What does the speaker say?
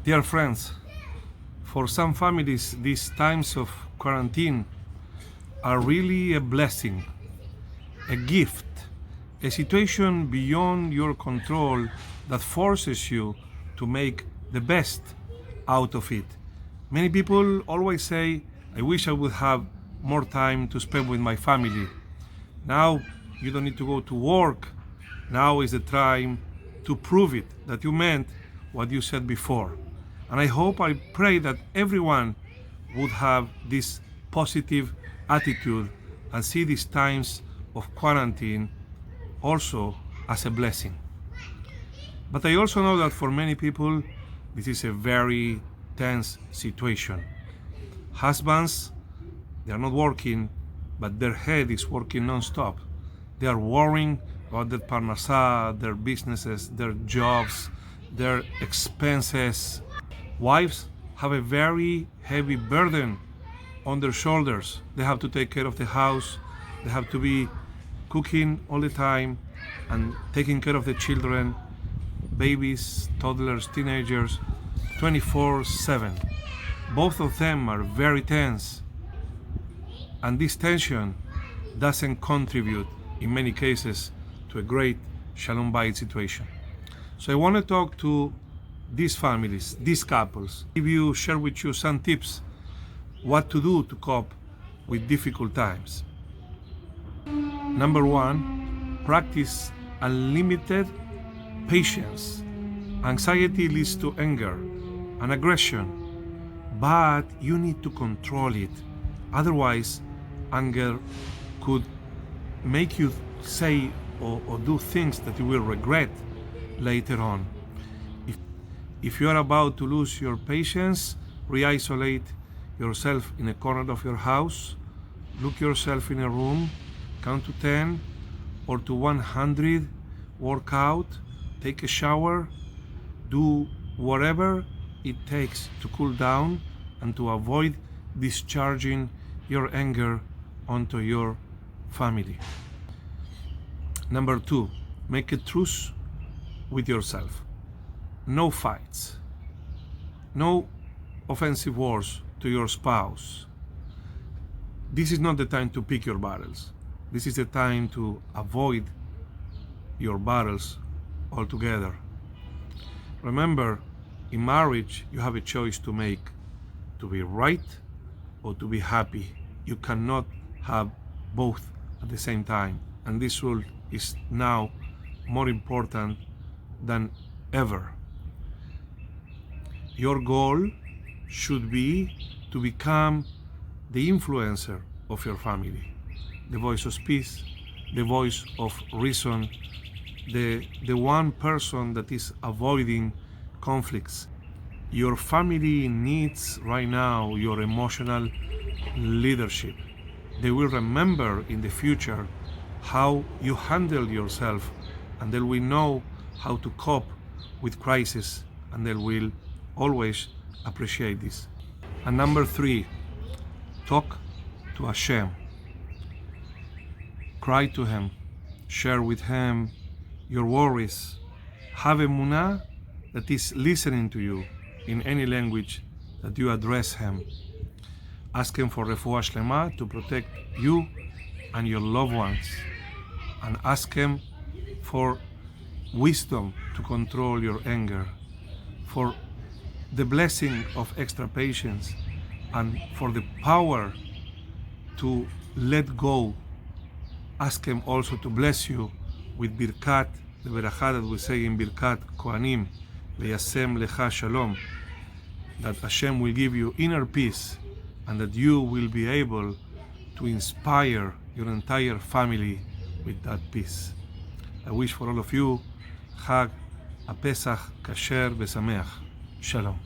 Dear friends, for some families, these times of quarantine are really a blessing, a gift, a situation beyond your control that forces you to make the best out of it. Many people always say, I wish I would have more time to spend with my family. Now you don't need to go to work. Now is the time to prove it, that you meant what you said before. And I pray that everyone would have this positive attitude and see these times of quarantine also as a blessing. But I also know that for many people, this is a very tense situation. Husbands, they are not working, but their head is working non-stop. They are worrying about their parnasah, their businesses, their jobs, their expenses. Wives have a very heavy burden on their shoulders. They have to take care of the house. They have to be cooking all the time and taking care of the children, babies, toddlers, teenagers, 24/7. Both of them are very tense. And this tension doesn't contribute, in many cases, to a great Shalom Bayit situation. So I want to talk to these families, these couples, share with you some tips what to do to cope with difficult times. Number one, practice unlimited patience. Anxiety leads to anger and aggression, but you need to control it. Otherwise, anger could make you say or do things that you will regret later on. If you are about to lose your patience, re-isolate yourself in a corner of your house, look yourself in a room, count to 10 or to 100, work out, take a shower, do whatever it takes to cool down and to avoid discharging your anger onto your family. Number two, make a truce with yourself. No fights, no offensive words to your spouse. This is not the time to pick your battles. This is the time to avoid your battles altogether. Remember, in marriage, you have a choice to make, to be right or to be happy. You cannot have both at the same time. And this rule is now more important than ever. Your goal should be to become the influencer of your family, the voice of peace, the voice of reason, the one person that is avoiding conflicts. Your family needs right now your emotional leadership. They will remember in the future how you handle yourself, and they will know how to cope with crisis, and they will always appreciate this. And number three, talk to Hashem. Cry to Him, share with Him your worries. Have emunah that is listening to you in any language that you address Him. Ask Him for refuah shlema to protect you and your loved ones. And ask Him for wisdom to control your anger, for the blessing of extra patience, and for the power to let go. Ask Him also to bless you with birkat, the berachah that we say in birkat kohanim, v'yasem lecha shalom, that Hashem will give you inner peace and that you will be able to inspire your entire family with that peace. I wish for all of you Chag a Pesach kasher v'sameach. Shalom.